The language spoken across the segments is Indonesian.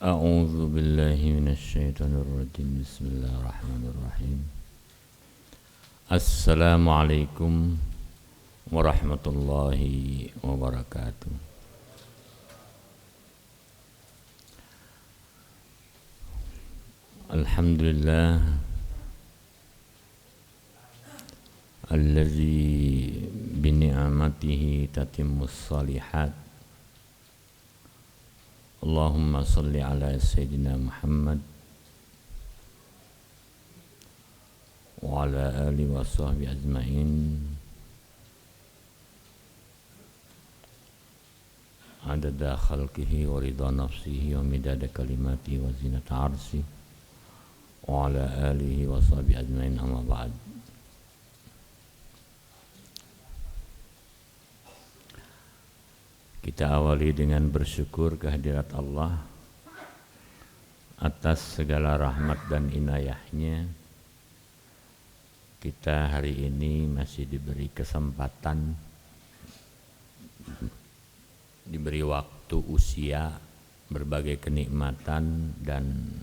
A'udzu billahi minasyaitonir rajim. Bismillahirrahmanirrahim. Assalamualaikum warahmatullahi wabarakatuh. Alhamdulillah allazi bi ni'matihi tatimmus shalihat. Allahumma salli ala Sayyidina Muhammad wa ala alihi wa sahbihi ajma'in. Adada khalqihi wa ridha nafsihi wa midada kalimatihi wa zinata arsi wa ala alihi wa sahbihi ajma'in, amma ba'd. Kita awali dengan bersyukur kehadirat Allah atas segala rahmat dan inayahnya. Kita hari ini masih diberi kesempatan, diberi waktu, usia, berbagai kenikmatan, dan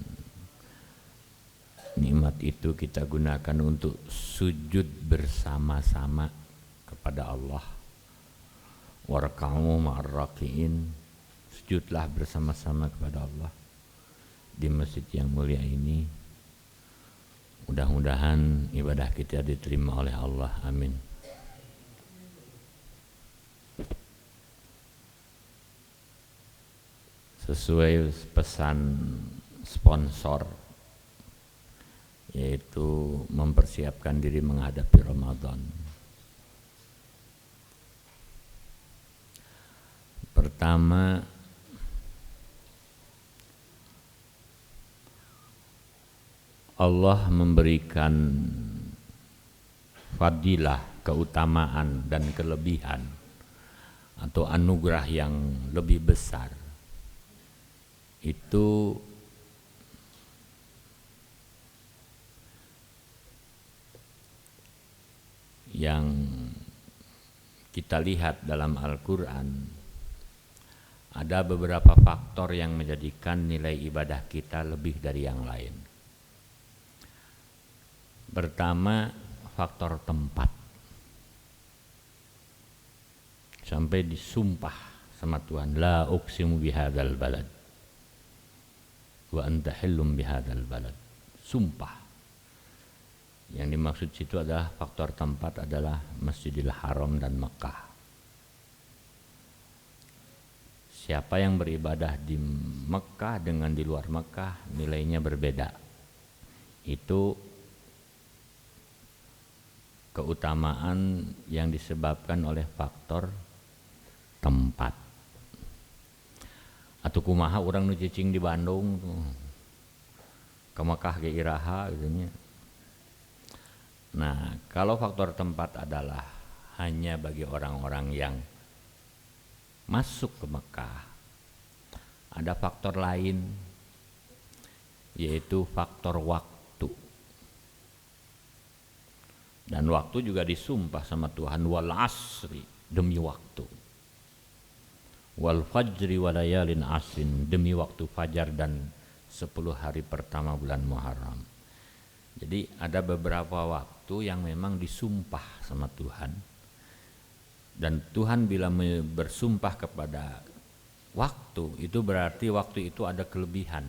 nikmat itu kita gunakan untuk sujud bersama-sama kepada Allah. Warka'u ma'arraki'in, sujudlah bersama-sama kepada Allah di masjid yang mulia ini. Mudah-mudahan ibadah kita diterima oleh Allah, amin. Sesuai pesan sponsor, yaitu mempersiapkan diri menghadapi Ramadan. Pertama, Allah memberikan fadilah, keutamaan dan kelebihan atau anugerah yang lebih besar. Itu yang kita lihat dalam Al-Quran. Ada beberapa faktor yang menjadikan nilai ibadah kita lebih dari yang lain. Pertama, faktor tempat. Sampai disumpah sama Tuhan, la uqsimu bihadzal balad wa anta hillum bihadzal balad. Sumpah. Yang dimaksud situ adalah faktor tempat adalah Masjidil Haram dan Mekah. Siapa yang beribadah di Mekah dengan di luar Mekah nilainya berbeda. Itu keutamaan yang disebabkan oleh faktor tempat. Atau kumaha orang nu cicing di Bandung tuh ke Mekah ge iraha gitu nya. Nah, kalau faktor tempat adalah hanya bagi orang-orang yang masuk ke Mekah, ada faktor lain, yaitu faktor waktu. Dan waktu juga disumpah sama Tuhan, wal asri, demi waktu, wal fajri walayalin asrin, demi waktu fajar dan 10 hari pertama bulan Muharram. Jadi ada beberapa waktu yang memang disumpah sama Tuhan. Dan Tuhan bila bersumpah kepada waktu, itu berarti waktu itu ada kelebihan.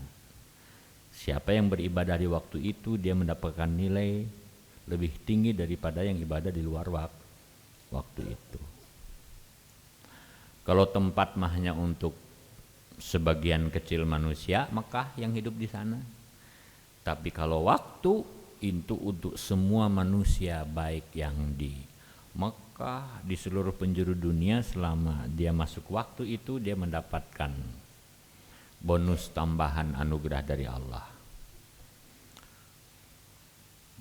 Siapa yang beribadah di waktu itu, dia mendapatkan nilai lebih tinggi daripada yang ibadah di luar waktu itu. Kalau tempat mah hanya untuk sebagian kecil manusia, maka yang hidup di sana. Tapi kalau waktu itu untuk semua manusia, baik yang di Mekah, di seluruh penjuru dunia, selama dia masuk waktu itu dia mendapatkan bonus tambahan anugerah dari Allah.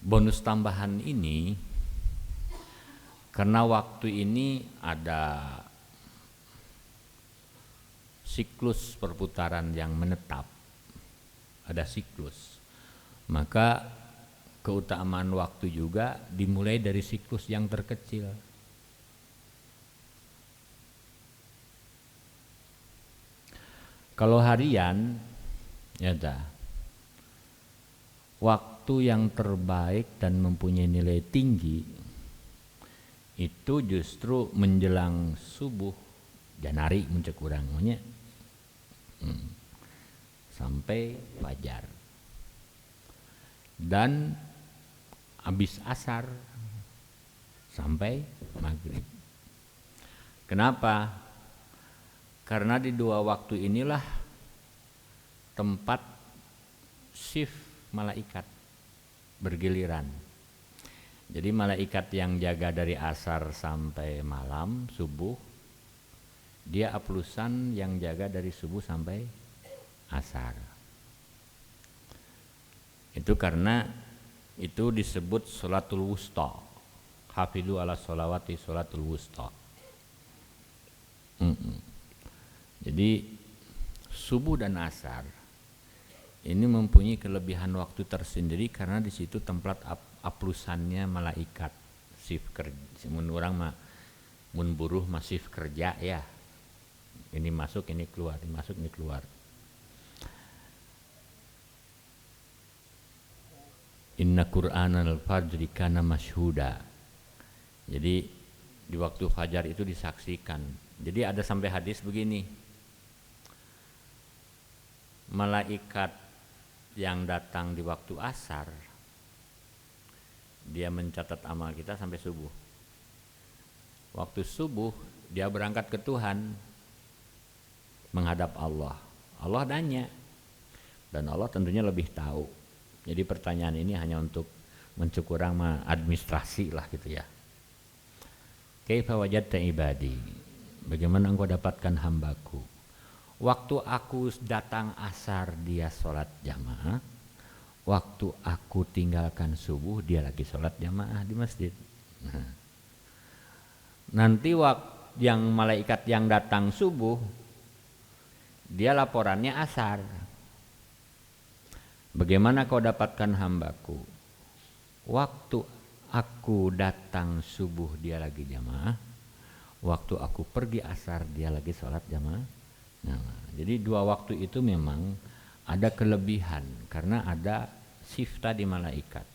Bonus tambahan ini karena waktu ini ada siklus perputaran yang menetap, ada siklus, maka keutamaan waktu juga dimulai dari siklus yang terkecil. Kalau harian Ya dah. Waktu yang terbaik dan mempunyai nilai tinggi itu justru menjelang subuh janari muncul kurang sampai fajar dan habis asar sampai maghrib. Kenapa? Karena di dua waktu inilah tempat shift malaikat bergiliran. Jadi malaikat yang jaga dari asar sampai malam subuh, dia aplusan yang jaga dari subuh sampai asar. Itu karena itu disebut sholatul wusta. Hafidhu ala sholawati sholatul wusta. Jadi subuh dan asar ini mempunyai kelebihan waktu tersendiri karena di situ tempat aplusannya malaikat shift kerja. Mun urang mah mun buruh mah shift kerja ya. Ini masuk, ini keluar, ini masuk, ini keluar. Inna Qur'anal fajri kana masyhuda. Jadi di waktu fajar itu disaksikan. Jadi ada sampai hadis begini. Malaikat yang datang di waktu asar dia mencatat amal kita sampai subuh. Waktu subuh dia berangkat ke Tuhan menghadap Allah. Allah nanya dan Allah tentunya lebih tahu. Jadi pertanyaan ini hanya untuk mencukurang administrasi lah gitu ya. Kaifa wajadta ibadi? Bagaimana engkau dapatkan hambaku? Waktu aku datang asar dia sholat jamaah. Waktu aku tinggalkan subuh dia lagi sholat jamaah di masjid. Nanti waktu yang malaikat yang datang subuh dia laporannya asar. Bagaimana kau dapatkan hambaku? Waktu aku datang subuh dia lagi jamaah. Waktu aku pergi asar dia lagi sholat jamaah. Nah, jadi dua waktu itu memang ada kelebihan karena ada sifta di malaikat.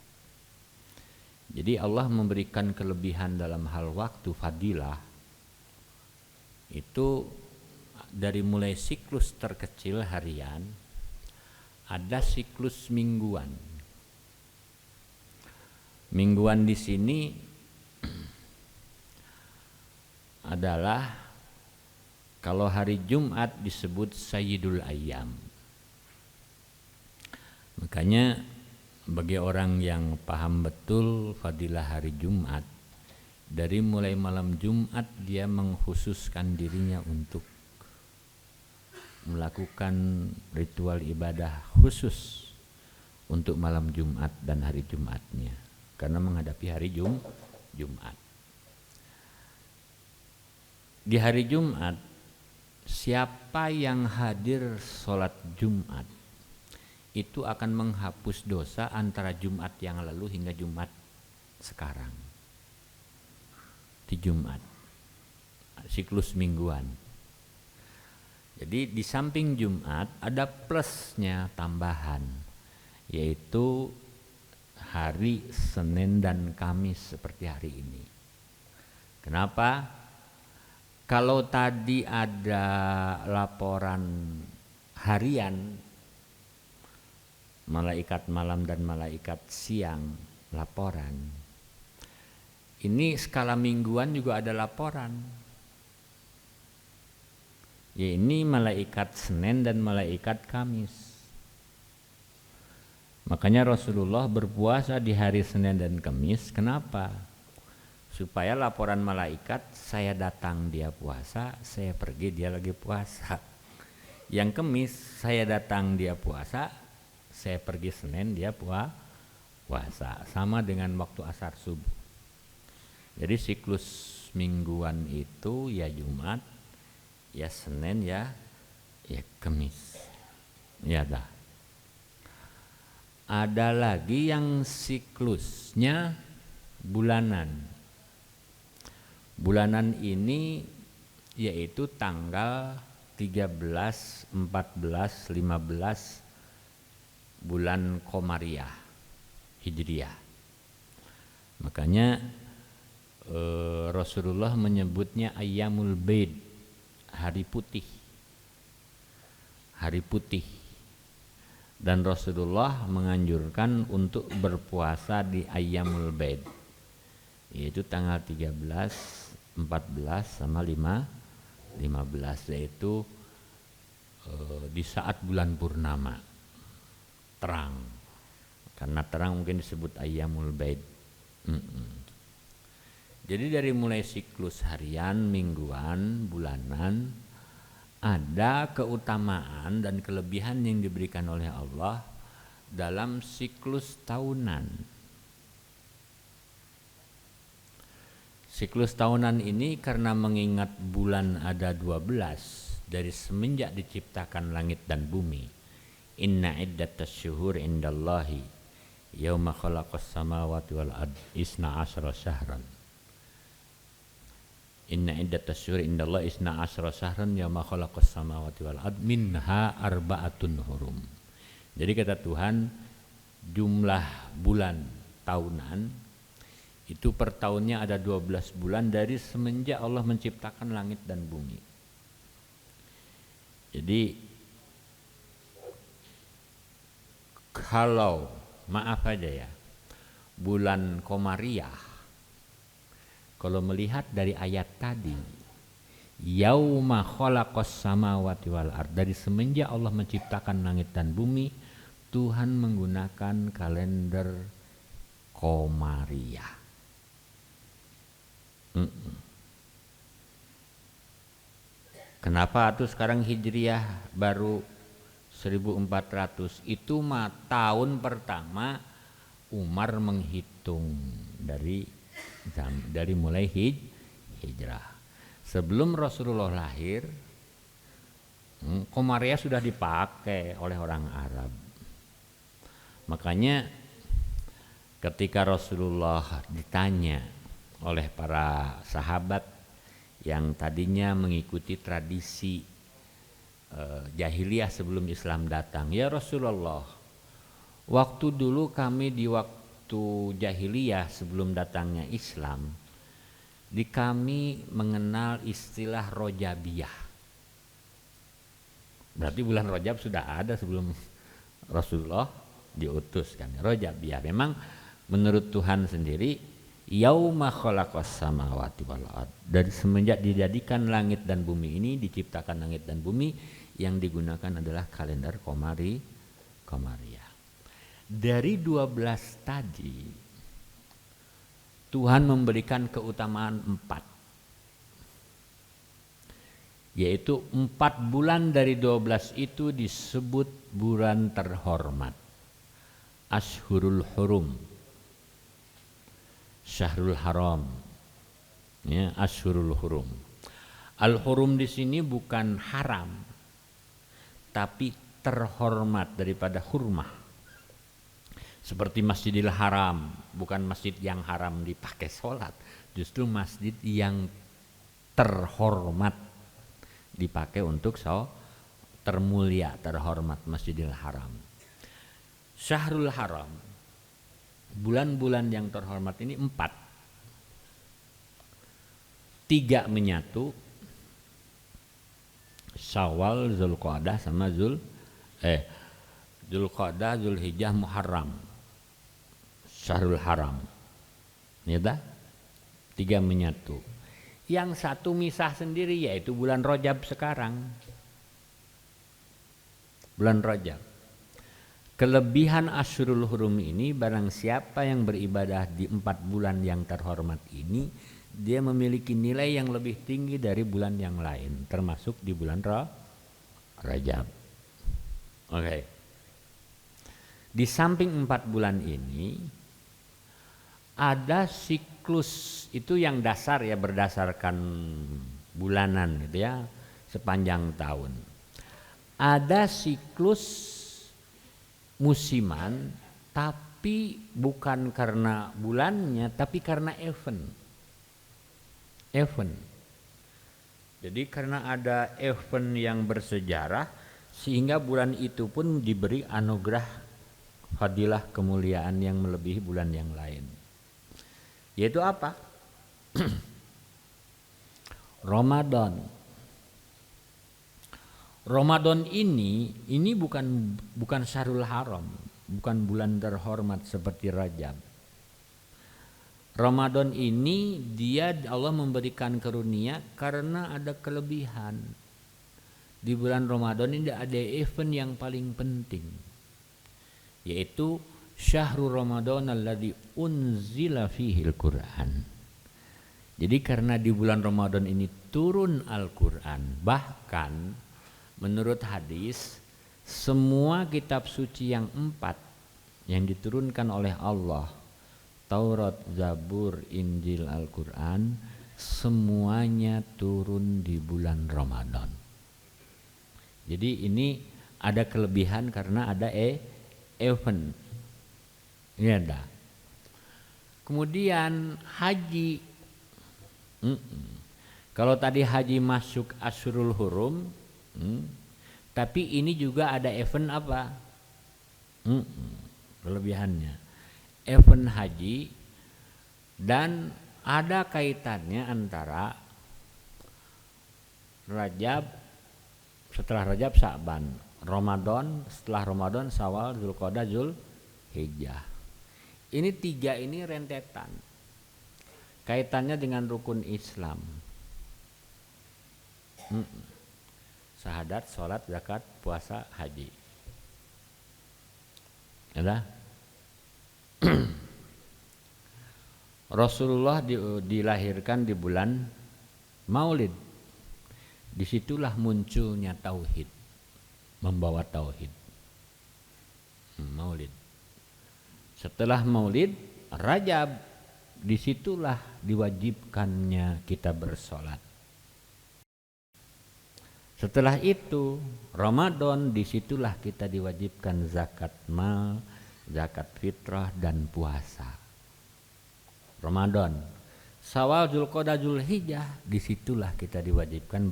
Jadi Allah memberikan kelebihan dalam hal waktu fadilah itu dari mulai siklus terkecil harian ada siklus mingguan. Mingguan di sini adalah kalau hari Jumat disebut Sayyidul Ayyam. Makanya bagi orang yang paham betul fadilah hari Jumat, dari mulai malam Jumat dia mengkhususkan dirinya untuk melakukan ritual ibadah khusus untuk malam Jumat dan hari Jumatnya karena menghadapi hari Jumat. Di hari Jumat siapa yang hadir sholat Jumat itu akan menghapus dosa antara Jumat yang lalu hingga Jumat sekarang. Di Jumat siklus mingguan. Jadi di samping Jumat ada plusnya tambahan, yaitu hari Senin dan Kamis seperti hari ini. Kenapa? Kalau tadi ada laporan harian, malaikat malam dan malaikat siang laporan. Ini skala mingguan juga ada laporan. Ya ini malaikat Senin dan malaikat Kamis. Makanya Rasulullah berpuasa di hari Senin dan Kamis. Kenapa? Supaya laporan malaikat saya datang dia puasa, saya pergi dia lagi puasa. Yang Kamis saya datang dia puasa, saya pergi Senin dia puasa. Sama dengan waktu asar subuh. Jadi siklus mingguan itu ya Jumat, ya Senin, ya Kamis. Ya dah. Ada lagi yang siklusnya bulanan. Bulanan ini yaitu tanggal 13, 14, 15, bulan Qamariyah Hijriyah. Makanya Rasulullah menyebutnya Ayyamul Baid, hari putih. Hari putih. Dan Rasulullah menganjurkan untuk berpuasa di Ayyamul Baid, yaitu tanggal 13, 14 sama 15, yaitu di saat bulan purnama terang. Karena terang mungkin disebut Ayyamul Baid. Jadi dari mulai siklus harian, mingguan, bulanan, ada keutamaan dan kelebihan yang diberikan oleh Allah dalam siklus tahunan. Siklus tahunan ini karena mengingat bulan ada 12 dari semenjak diciptakan langit dan bumi. Inna iddatas syuhur indallahi yauma khalaqas samawati wal ard isna asyara syahran. Inna iddatas syuhur indallahi isna asyara syahran yauma khalaqas samawati wal ard minha arba'atun hurum. Jadi kata Tuhan, jumlah bulan tahunan itu per tahunnya ada 12 bulan dari semenjak Allah menciptakan langit dan bumi. Jadi kalau maaf aja ya, bulan Qamariyah, kalau melihat dari ayat tadi, yauma khalaqas samawati wal ard, dari semenjak Allah menciptakan langit dan bumi, Tuhan menggunakan kalender Qamariyah. Kenapa tuh sekarang Hijriyah baru 1400? Itu mah tahun pertama Umar menghitung dari mulai hijrah. Sebelum Rasulullah lahir, Qamariyah sudah dipakai oleh orang Arab. Makanya ketika Rasulullah ditanya oleh para sahabat yang tadinya mengikuti tradisi jahiliyah sebelum Islam datang, ya Rasulullah, waktu dulu kami di waktu jahiliyah sebelum datangnya Islam, di kami mengenal istilah Rojabiyah. Berarti bulan Rajab sudah ada sebelum Rasulullah diutus kan. Rojabiyah memang menurut Tuhan sendiri yauma khalaqas samawati wal ard, dari semenjak dijadikan langit dan bumi ini, diciptakan langit dan bumi, yang digunakan adalah kalender Qamariyah. Dari 12 tadi Tuhan memberikan keutamaan 4, yaitu 4 bulan dari 12 itu disebut bulan terhormat, Ashhurul Hurum, Syahrul Haram, ya, Ashhurul Hurum. Al-Hurum di sini bukan haram, tapi terhormat daripada hurmah. Seperti Masjidil Haram, bukan masjid yang haram dipakai sholat, justru masjid yang terhormat dipakai untuk termulia, terhormat, Masjidil Haram. Syahrul Haram, bulan-bulan yang terhormat ini 4, 3 menyatu, Syawal, Zulqa'dah sama Zulqa'dah, Zulhijjah, Muharram, Syahrul Haram, ya dah, 3 menyatu. Yang satu misah sendiri, yaitu bulan Rajab sekarang, bulan Rajab. Kelebihan Ashhurul Hurum ini, barang siapa yang beribadah di 4 bulan yang terhormat ini, dia memiliki nilai yang lebih tinggi dari bulan yang lain, termasuk di bulan Rajab. Oke. Di samping 4 bulan ini ada siklus, itu yang dasar ya, berdasarkan bulanan gitu ya, sepanjang tahun. Ada siklus musiman, tapi bukan karena bulannya, tapi karena event. Jadi karena ada event yang bersejarah, sehingga bulan itu pun diberi anugerah fadilah kemuliaan yang melebihi bulan yang lain. Yaitu apa? Ramadan. Ramadan ini bukan syahrul haram, bukan bulan terhormat seperti Rajab. Ramadan ini dia Allah memberikan karunia karena ada kelebihan. Di bulan Ramadan ini ada event yang paling penting, yaitu syahrul Ramadan alladzi unzila fihil Qur'an. Jadi karena di bulan Ramadan ini turun Al-Qur'an, bahkan menurut hadis semua kitab suci yang 4 yang diturunkan oleh Allah, Taurat, Zabur, Injil, Al-Qur'an, semuanya turun di bulan Ramadan. Jadi ini ada kelebihan karena ada event. Ini ada. Kemudian haji. Kalau tadi haji masuk Asyurul Hurum, tapi ini juga ada event apa? Kelebihannya. Event haji dan ada kaitannya antara Rajab, setelah Rajab Sa'ban, Ramadan, setelah Ramadan Syawal, Dzulqa'dah, Dzulhijjah. Ini 3 ini rentetan. Kaitannya dengan rukun Islam. Syahadat, sholat, zakat, puasa, haji. Ada? Rasulullah dilahirkan di bulan Maulid. Disitulah munculnya tauhid, membawa tauhid. Maulid. Setelah Maulid, Rajab, disitulah diwajibkannya kita bersolat. Setelah itu Ramadan, disitulah kita diwajibkan zakat mal, zakat fitrah dan puasa. Ramadan, Syawal, Dzulqa'dah, Dzulhijjah, disitulah kita diwajibkan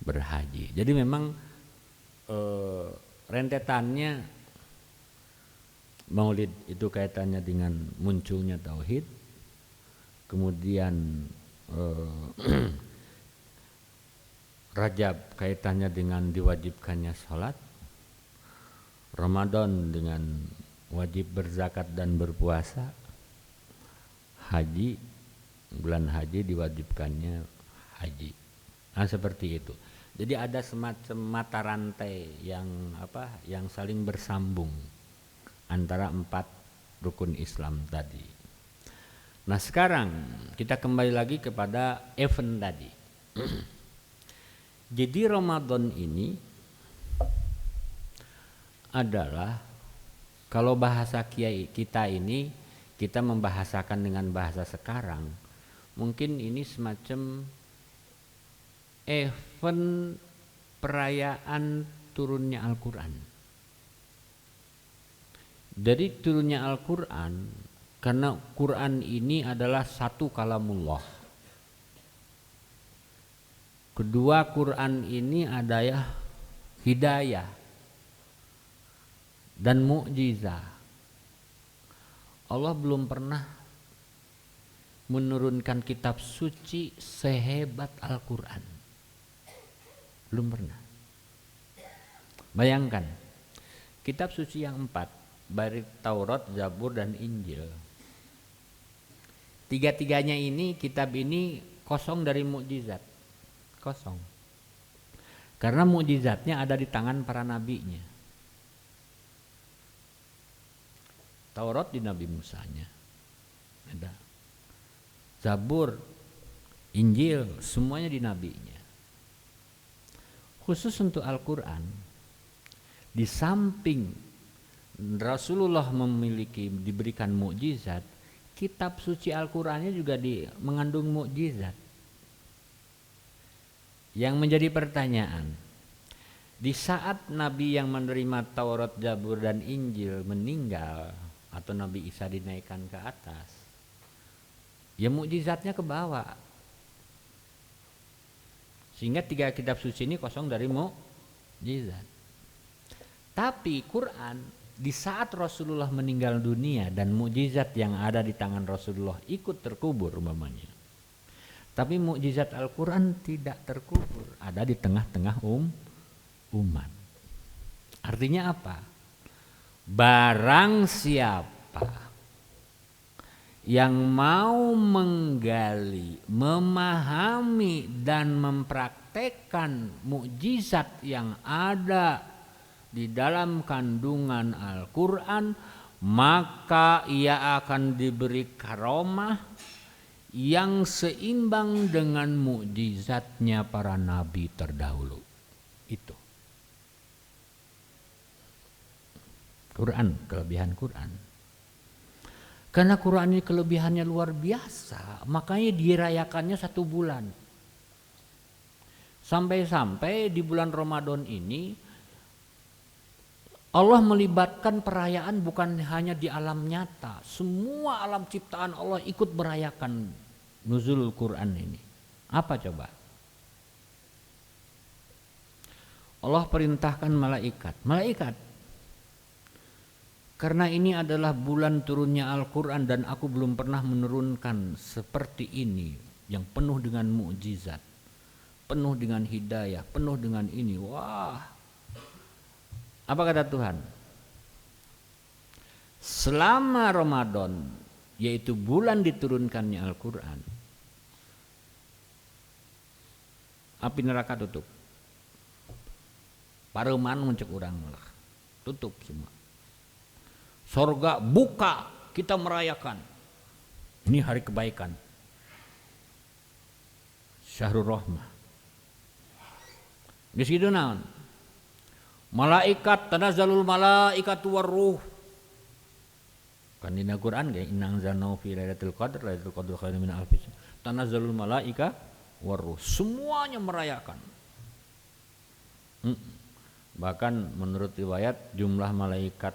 berhaji. Jadi memang rentetannya Maulid itu kaitannya dengan munculnya tauhid, kemudian Rajab kaitannya dengan diwajibkannya sholat, Ramadan dengan wajib berzakat dan berpuasa, haji, bulan haji diwajibkannya haji. Nah seperti itu. Jadi ada semacam mata rantai yang saling bersambung antara 4 rukun Islam tadi. Nah sekarang kita kembali lagi kepada event tadi. Jadi Ramadan ini adalah, kalau bahasa kiai kita ini, kita membahasakan dengan bahasa sekarang, mungkin ini semacam event perayaan turunnya Al-Quran. Dari turunnya Al-Quran, karena Quran ini adalah satu kalamullah. Kedua, Quran ini adalah hidayah dan mukjizat. Allah belum pernah menurunkan kitab suci sehebat Al-Quran. Belum pernah. Bayangkan, kitab suci yang 4, baik Taurat, Zabur, dan Injil. Tiga-tiganya ini, kitab ini kosong dari mukjizat. Kosong. Karena mukjizatnya ada di tangan para nabinya. Taurat di Nabi Musanya. Ada. Zabur, Injil, semuanya di nabinya. Khusus untuk Al-Quran, di samping Rasulullah diberikan mukjizat, kitab suci Al-Qurannya juga mengandung mukjizat. Yang menjadi pertanyaan, di saat Nabi yang menerima Taurat, Zabur, dan Injil meninggal, atau Nabi Isa dinaikkan ke atas, ya mukjizatnya ke bawah. Sehingga 3 kitab suci ini kosong dari mukjizat. Tapi Quran di saat Rasulullah meninggal dunia dan mukjizat yang ada di tangan Rasulullah ikut terkubur umpamanya. Tapi mukjizat Al-Quran tidak terkubur, ada di tengah-tengah umat. Artinya apa? Barang siapa yang mau menggali, memahami dan mempraktekkan mukjizat yang ada di dalam kandungan Al-Quran, maka ia akan diberi karomah yang seimbang dengan mukjizatnya para nabi terdahulu. Itu Quran, kelebihan Quran. Karena Quran ini kelebihannya luar biasa, makanya dirayakannya 1 bulan. Sampai-sampai di bulan Ramadan ini Allah melibatkan perayaan bukan hanya di alam nyata, semua alam ciptaan Allah ikut merayakan nuzul Quran ini. Apa coba? Allah perintahkan malaikat, karena ini adalah bulan turunnya Al-Quran dan aku belum pernah menurunkan seperti ini, yang penuh dengan mukjizat, penuh dengan hidayah, penuh dengan ini. Wah, apa kata Tuhan? Selama Ramadan, yaitu bulan diturunkannya Al-Quran, api neraka tutup. Pareman mencek urang lah, tutup semua. Sorga buka, kita merayakan. Ini hari kebaikan. Syahrul Rahmah. Di situ naon? Malaikat, tanazzalul malaikatu warruh. Kan dina Quran ge inna anzalnahu fi lailatul qadr khairun min alfi syahr. Tanazzalul malaika warruh. Semuanya merayakan. Bahkan menurut riwayat jumlah malaikat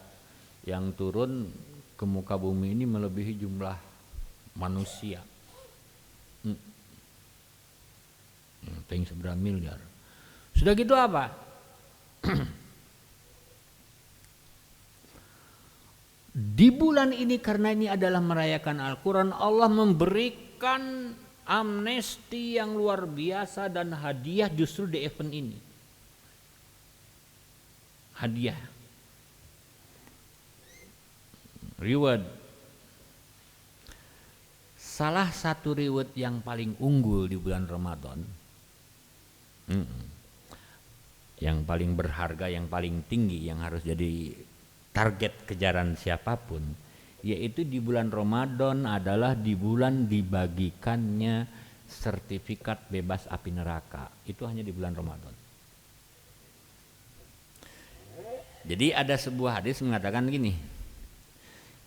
yang turun ke muka bumi ini melebihi jumlah manusia. Ting seberapa miliar. Sudah gitu apa? Di bulan ini karena ini adalah merayakan Al-Quran, Allah memberikan amnesti yang luar biasa dan hadiah justru di event ini. Hadiah. Reward. Salah satu reward yang paling unggul di bulan Ramadan, yang paling berharga, yang paling tinggi, yang harus jadi target kejaran siapapun, yaitu di bulan Ramadan adalah di bulan dibagikannya sertifikat bebas api neraka. Itu hanya di bulan Ramadan. Jadi ada sebuah hadis mengatakan gini,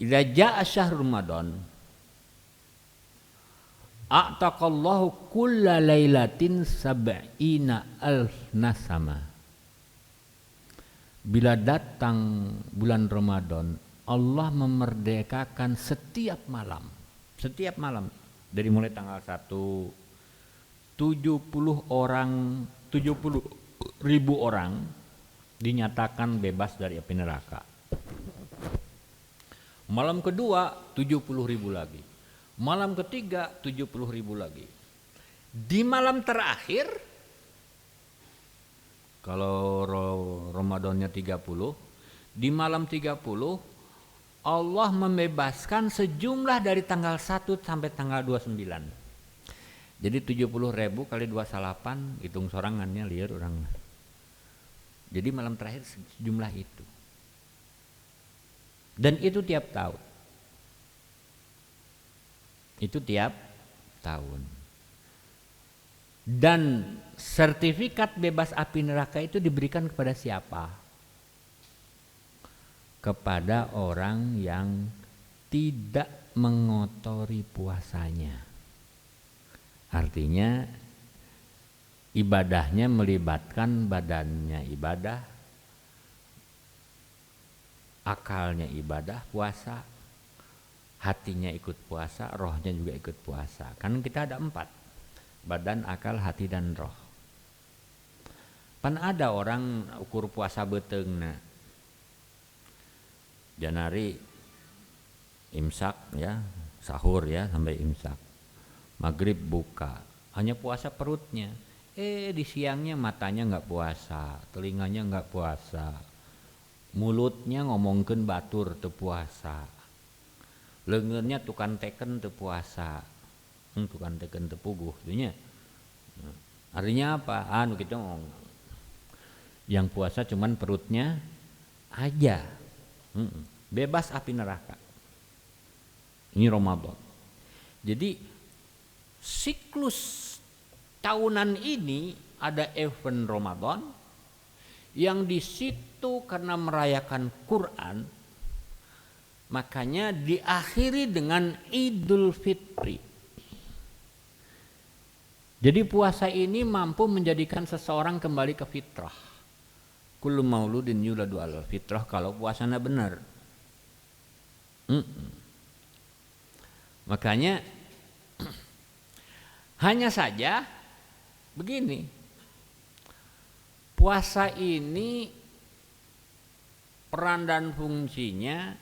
idza jaa syahrul Ramadan a'taqallahu kulla lailatin sab'ina alf nasama. Bila datang bulan Ramadan, Allah memerdekakan setiap malam dari mulai tanggal 1 70 ribu orang dinyatakan bebas dari api neraka. Malam kedua 70 ribu lagi. Malam ketiga 70 ribu lagi. Di malam terakhir, kalau Ramadannya 30, di malam 30 Allah membebaskan sejumlah dari tanggal 1 sampai tanggal 29. Jadi 70 ribu kali 28, hitung sorangannya liar orang. Jadi malam terakhir sejumlah itu. Dan itu tiap tahun. Itu tiap tahun. Dan sertifikat bebas api neraka itu diberikan kepada siapa? Kepada orang yang tidak mengotori puasanya. Artinya ibadahnya melibatkan badannya ibadah, akalnya ibadah puasa, hatinya ikut puasa, rohnya juga ikut puasa. Kan kita ada 4, badan, akal, hati, dan roh. Pan ada orang ukur puasa beteungna Janari imsak ya, sahur ya sampai imsak. Maghrib buka, hanya puasa perutnya. Di siangnya matanya nggak puasa, telinganya nggak puasa, mulutnya ngomongkeun batur teu puasa, leungeunnya tukang teken teu puasa, tukang teken teu puguh itunya. Artinya apa? Anu kita ngomong, yang puasa cuman perutnya aja, bebas api neraka. Ini Ramadan. Jadi siklus tahunan ini ada event Ramadan yang di situ karena merayakan Quran, makanya diakhiri dengan Idul Fitri. Jadi puasa ini mampu menjadikan seseorang kembali ke fitrah. Kullu mauludin yuladu alal fitrah kalau puasanya benar. Makanya hanya saja begini, puasa ini peran dan fungsinya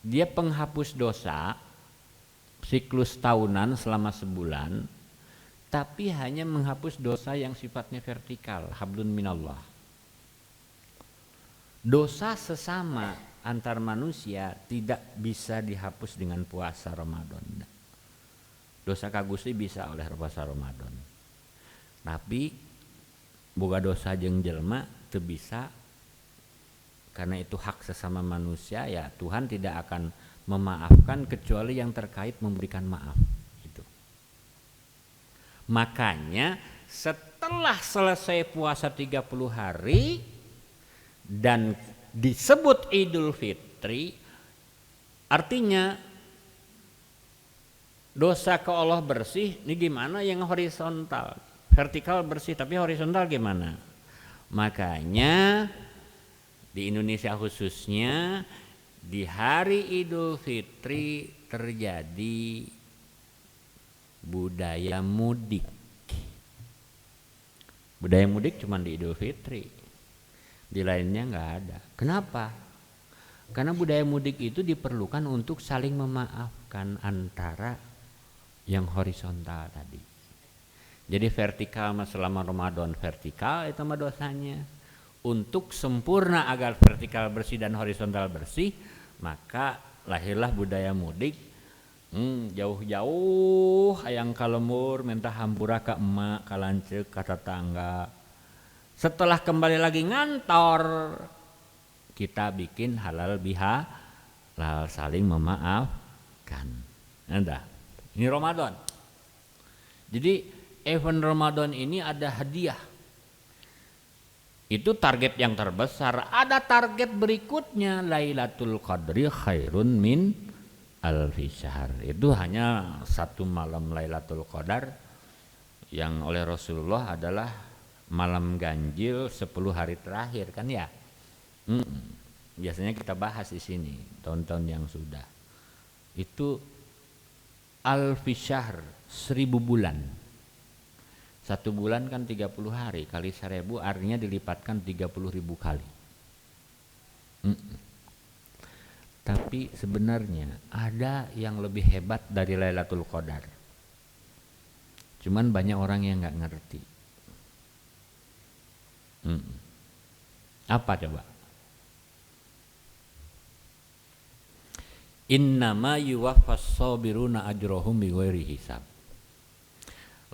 dia penghapus dosa siklus tahunan selama sebulan, tapi hanya menghapus dosa yang sifatnya vertikal, hablun minallah. Dosa sesama antar manusia tidak bisa dihapus dengan puasa Ramadan. Dosa kagusti bisa oleh puasa Ramadan. Tapi boga dosa jeung jelema teu bisa, karena itu hak sesama manusia, ya Tuhan tidak akan memaafkan kecuali yang terkait memberikan maaf itu. Makanya setelah selesai puasa 30 hari dan disebut Idul Fitri, artinya dosa ke Allah bersih. Ini gimana yang horizontal? Vertikal bersih tapi horizontal gimana? Makanya di Indonesia khususnya di hari Idul Fitri terjadi budaya mudik. Budaya mudik cuma di Idul Fitri, di lainnya nggak ada. Kenapa? Karena budaya mudik itu diperlukan untuk saling memaafkan antara yang horizontal tadi. Jadi vertikal selama Ramadan vertikal itu mah dosanya. Untuk sempurna agar vertikal bersih dan horizontal bersih, maka lahirlah budaya mudik. Jauh-jauh hayang kalemur minta hampura ka emak, ka lanceuk, ka tetangga. Setelah kembali lagi ngantor, kita bikin halal bihalal, saling memaafkan. Anda ini Ramadan. Jadi event Ramadan ini ada hadiah. Itu target yang terbesar. Ada target berikutnya, Lailatul Qadri khairun min alfi syahr. Itu hanya satu malam Lailatul Qadar yang oleh Rasulullah adalah malam ganjil 10 hari terakhir kan ya. Biasanya kita bahas di sini tahun-tahun yang sudah. Itu alfi syahr 1000 bulan. 1 bulan kan 30 hari kali 1000 artinya dilipatkan 30.000 kali. Tapi sebenarnya ada yang lebih hebat dari Lailatul Qadar. Cuman banyak orang yang nggak ngerti. Apa coba? Innama yuwaffas sabiruna ajrohum bighairi hisab.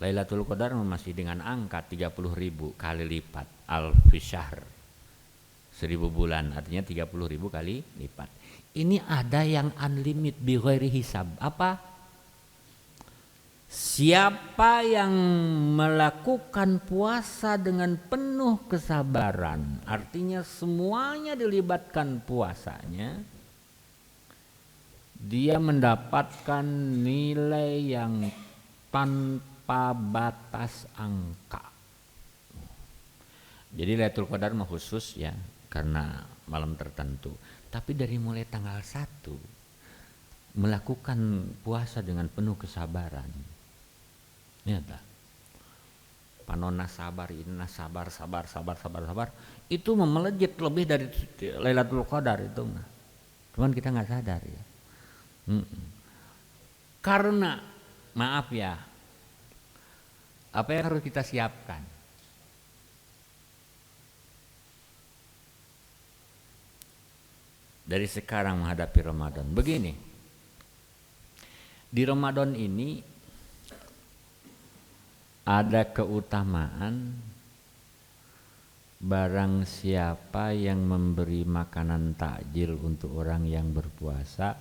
Lailatul Qadar masih dengan angka 30.000 kali lipat alfi syahr. 1000 bulan artinya 30.000 kali lipat. Ini ada yang unlimited bighairi hisab. Apa? Siapa yang melakukan puasa dengan penuh kesabaran, artinya semuanya dilibatkan puasanya, dia mendapatkan nilai yang tanpa batas angka. Jadi Lailatul Qadar mah khusus ya karena malam tertentu. Tapi dari mulai tanggal 1 melakukan puasa dengan penuh kesabaran. Nyata. Panona sabar, inna sabar. Itu melejit lebih dari Lailatul Qadar itu mah. Cuman kita nggak sadar ya. Karena maaf ya, apa yang harus kita siapkan? Dari sekarang menghadapi Ramadan. Begini, di Ramadan ini ada keutamaan barang siapa yang memberi makanan takjil untuk orang yang berpuasa,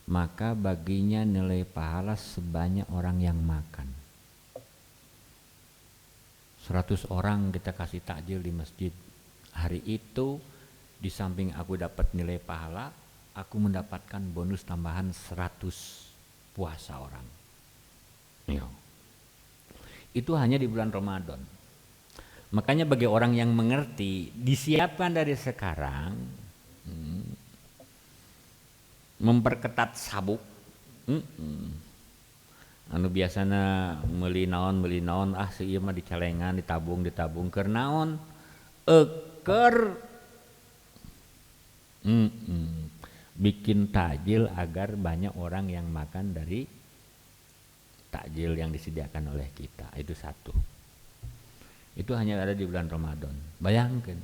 maka baginya nilai pahala sebanyak orang yang makan. 100 orang kita kasih takjil di masjid. Hari itu di samping aku dapat nilai pahala, aku mendapatkan bonus tambahan 100 puasa orang. Itu hanya di bulan Ramadan. Makanya bagi orang yang mengerti, disiapkan dari sekarang, memperketat sabuk. Anu biasana meuli naon seueur mah dicalengan, ditabung keur naon? Keur bikin takjil agar banyak orang yang makan dari takjil yang disediakan oleh kita. Itu satu. Itu hanya ada di bulan Ramadan. Bayangkan.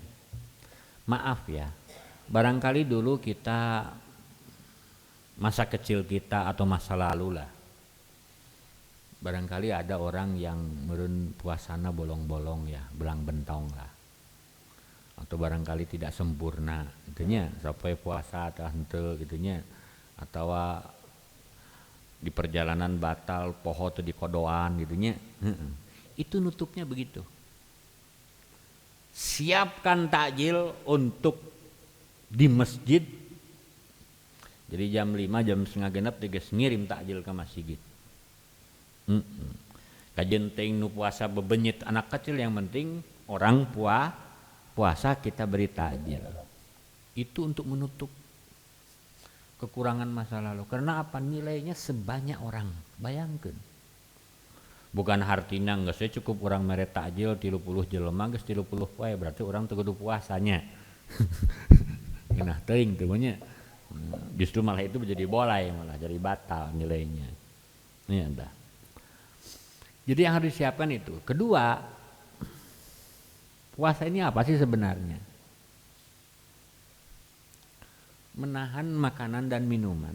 Maaf ya, barangkali dulu kita, masa kecil kita atau masa lalu lah, barangkali ada orang yang meureun puasana bolong-bolong ya, belang bentong lah, atau barangkali tidak sempurna gitunya, sampai puasa atau henteu gitunya, atau di perjalanan batal poho atau di kodoan gitunya. Itu nutupnya begitu. Siapkan takjil untuk di masjid. Jadi jam 5, jam setengah genep geus ngirim takjil ke masjid. Kajen teuing nu puasa bebenyit anak kecil, yang penting orang puasa kita beri takjil. Itu untuk menutup kekurangan masa lalu. Karena apa? Nilainya sebanyak orang. Bayangkan. Bukan hartina geus cukup orang mere takjil 30 jelema geus 30 poe, berarti orang teu kudu puasanya. Nah teuing teu nya. Justru malah itu menjadi bolai, malah jadi batal nilainya. Ini dah. Jadi yang harus disiapkan itu. Kedua, puasa ini apa sih sebenarnya? Menahan makanan dan minuman.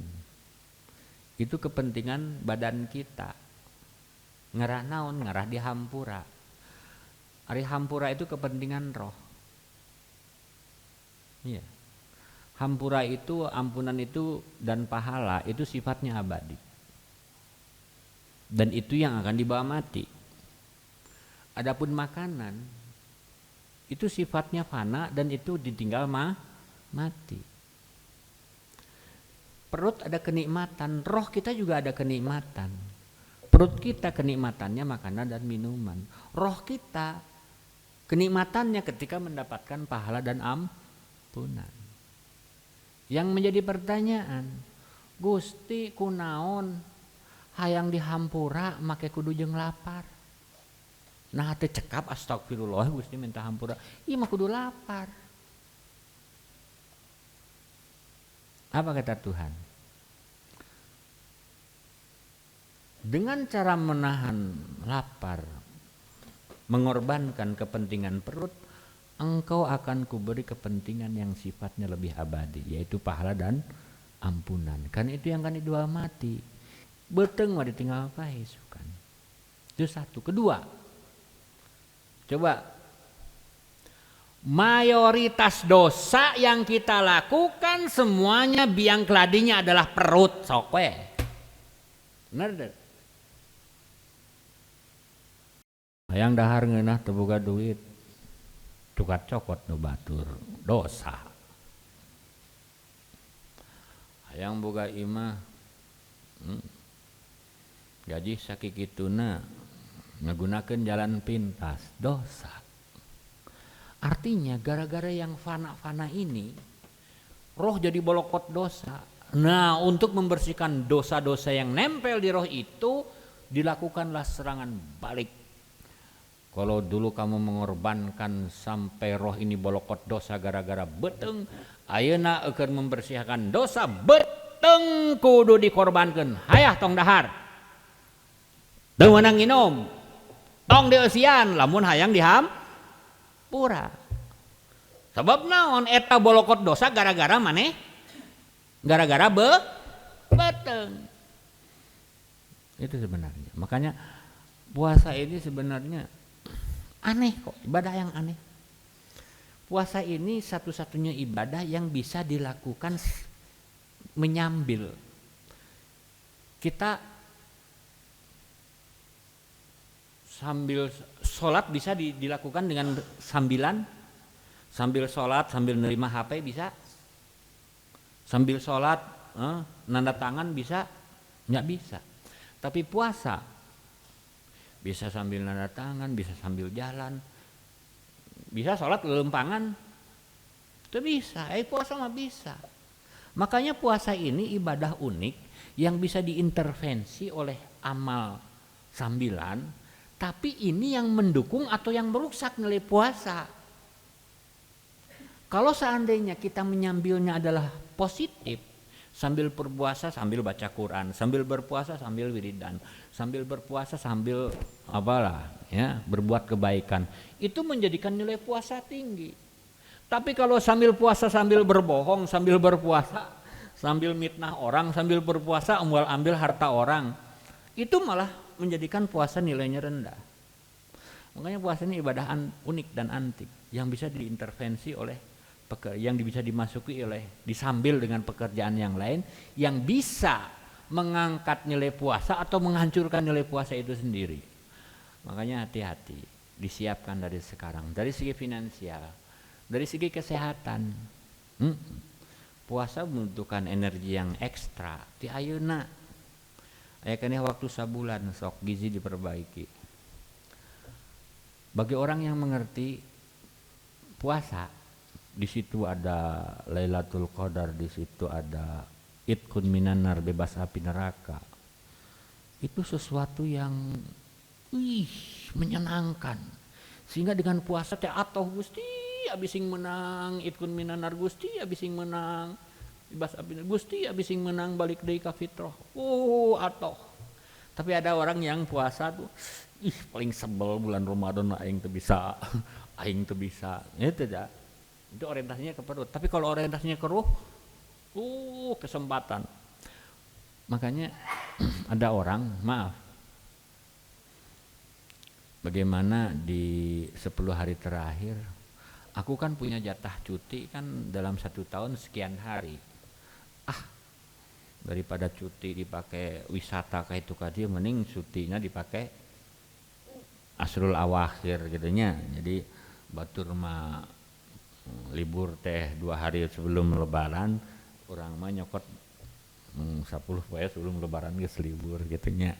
Itu kepentingan badan kita. Ngarah naon? Ngarah di hampura. Ari hampura itu kepentingan roh. Iya. Hampura itu, ampunan itu dan pahala itu sifatnya abadi. Dan itu yang akan dibawa mati. Adapun makanan itu sifatnya fana dan itu ditinggal mati. Perut ada kenikmatan, roh kita juga ada kenikmatan. Perut kita kenikmatannya makanan dan minuman. Roh kita kenikmatannya ketika mendapatkan pahala dan ampunan. Yang menjadi pertanyaan, Gusti kunaon hayang dihampura make kudu jeung lapar. Nah teu cekap astagfirullah Gusti minta hampura. Ieu mah kudu lapar. Apa kata Tuhan? Dengan cara menahan lapar, mengorbankan kepentingan perut, engkau akan kuberi kepentingan yang sifatnya lebih abadi, yaitu pahala dan ampunan. Kan itu yang kan dijual mati. Beteng mah ditinggal pae sukan. Itu satu. Kedua, coba mayoritas dosa yang kita lakukan semuanya biang keladinya adalah perut, sok we. Bener deh. Hayang dahar ngeunah teu boga duit. Tukat cokot nu batur, dosa. Hayang boga imah, gaji sakikituna ngagunakeun jalan pintas, dosa. Artinya gara-gara yang fana-fana ini, roh jadi bolokot dosa. Nah, untuk membersihkan dosa-dosa yang nempel di roh itu, dilakukanlah serangan balik Kalau dulu kamu mengorbankan sampai roh ini bolokot dosa gara-gara beteng, ayeuna akan membersihkan dosa beteng kudu dikorbankan. Hayah tong dahar. Teu meunang nginum. Tong dieusian lamun hayang dihampura. Sebab naon eta bolokot dosa gara-gara maneh? Gara-gara beteng. Itu sebenarnya. Makanya puasa ini sebenarnya aneh kok, ibadah yang aneh. Puasa ini satu-satunya ibadah yang bisa dilakukan menyambil. Kita sambil sholat bisa dilakukan dengan sambilan, sambil sholat, sambil nerima HP bisa, sambil sholat, nanda tangan bisa, nggak bisa. Tapi puasa bisa sambil nanda tangan, bisa sambil jalan, bisa sholat lelempangan, itu bisa. Puasa mah bisa. Makanya puasa ini ibadah unik yang bisa diintervensi oleh amal sambilan, tapi ini yang mendukung atau yang merusak nilai puasa. Kalau seandainya kita menyambilnya adalah positif, sambil berpuasa sambil baca Quran, sambil berpuasa sambil wiridan, sambil berpuasa sambil apalah ya, berbuat kebaikan, itu menjadikan nilai puasa tinggi. Tapi kalau sambil puasa sambil berbohong, sambil berpuasa sambil mitnah orang, sambil berpuasa ambil harta orang, itu malah menjadikan puasa nilainya rendah. Makanya puasa ini ibadah unik dan antik yang bisa diintervensi oleh yang bisa dimasuki oleh disambil dengan pekerjaan yang lain yang bisa mengangkat nilai puasa atau menghancurkan nilai puasa itu sendiri. Makanya hati-hati, disiapkan dari sekarang, dari segi finansial, dari segi kesehatan. Puasa membutuhkan energi yang ekstra. Ti ayeuna aya keneh waktu sabulan sok gizi diperbaiki. Bagi orang yang mengerti puasa, di situ ada Lailatul Qadar, di situ ada Itqun minan nar, bebas api neraka. Itu sesuatu yang menyenangkan. Sehingga dengan puasa teh atoh Gusti abis sing menang Itqun minan nar, Gusti abis sing menang bebas api neraka, Gusti abis sing menang balik deui ka fitrah. Atoh. Tapi ada orang yang puasa tuh paling sebel bulan Ramadan aing teu bisa. Aing teu bisa. Itu aja. Itu orientasinya ke perut. Tapi kalau orientasinya ke ruh, kesempatan. Makanya ada orang, maaf, bagaimana di 10 hari terakhir, aku kan punya jatah cuti kan dalam 1 tahun sekian hari. Daripada cuti dipakai wisata kayak itu kadi, mending cutinya dipakai asrul awakhir gitunya. Jadi batur mah libur teh 2 hari sebelum lebaran, orang mah nyokot 10 poe sebelum lebaran geus libur gitunya.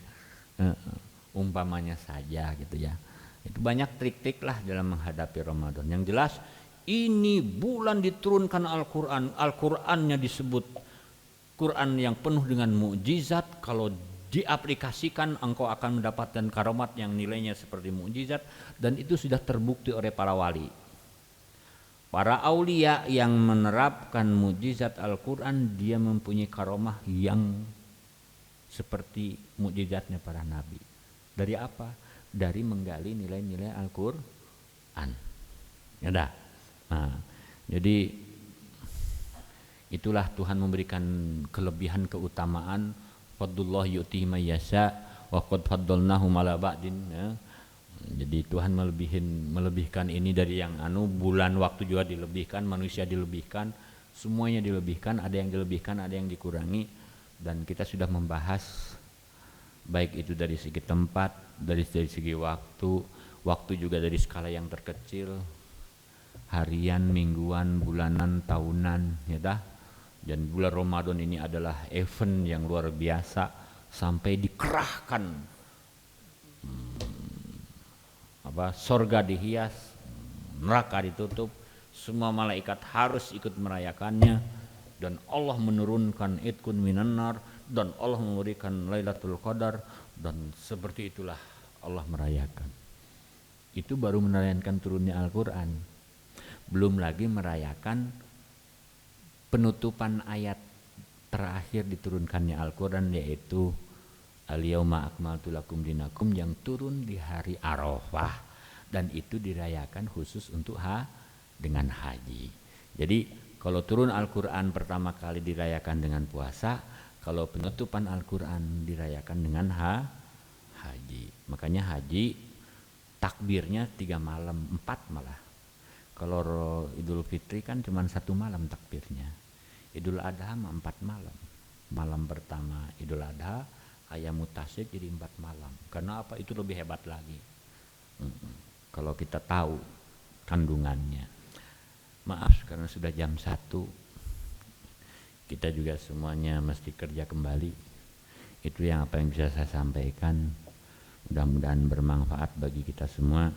Umpamanya saja gitu ya. Itu banyak trik-trik lah dalam menghadapi Ramadan. Yang jelas ini bulan diturunkan Al-Qur'an. Al-Qur'annya disebut Quran yang penuh dengan mukjizat. Kalau diaplikasikan engkau akan mendapatkan karomat yang nilainya seperti mukjizat, dan itu sudah terbukti oleh para wali. Para aulia yang menerapkan mukjizat Al-Quran, dia mempunyai karomah yang seperti mukjizatnya para nabi. Dari apa? Dari menggali nilai-nilai Al-Quran. Ya dah. Nah, jadi itulah Tuhan memberikan kelebihan keutamaan. Fadlullah yu'tihi may yasha wa qad faddalnahum ala ba'din, ya. Jadi Tuhan melebihkan ini dari yang bulan waktu juga dilebihkan, manusia dilebihkan, semuanya dilebihkan, ada yang dilebihkan, ada yang dikurangi. Dan kita sudah membahas baik itu dari segi tempat, dari segi waktu juga dari skala yang terkecil, harian, mingguan, bulanan, tahunan, ya dah. Dan bulan Ramadan ini adalah event yang luar biasa sampai dikerahkan sorga dihias, neraka ditutup, semua malaikat harus ikut merayakannya, dan Allah menurunkan Itqun minan nar, dan Allah memberikan Lailatul Qadar, dan seperti itulah Allah merayakan. Itu baru merayakan turunnya Al-Quran. Belum lagi merayakan penutupan ayat terakhir diturunkannya Al-Quran, yaitu Al-Yauma akmaltu lakum dinakum, yang turun di hari Arafah, dan itu dirayakan khusus untuk dengan haji. Jadi kalau turun Al-Quran pertama kali dirayakan dengan puasa, kalau penutupan Al-Quran dirayakan dengan haji. Makanya haji takbirnya 3 malam, 4 malah. Kalau Idul Fitri kan cuma 1 malam takbirnya. Idul Adha 4 malam. Malam pertama Idul Adha, ayam mutasyrik jadi 4 malam. Karena apa? Itu lebih hebat lagi. Kalau kita tahu kandungannya. Maaf karena sudah jam 1. Kita juga semuanya mesti kerja kembali. Itu yang apa yang bisa saya sampaikan. Mudah-mudahan bermanfaat bagi kita semua.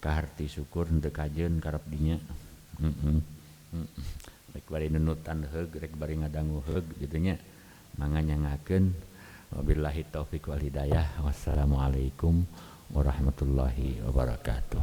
Kaharti syukur untuk kajian karep dinya. Rek bari nunutan heug, rek bari ngadangu heug jadinya manganya ngakeun. Wabillahi taufiq wal hidayah. Wassalamualaikum warahmatullahi wabarakatuh.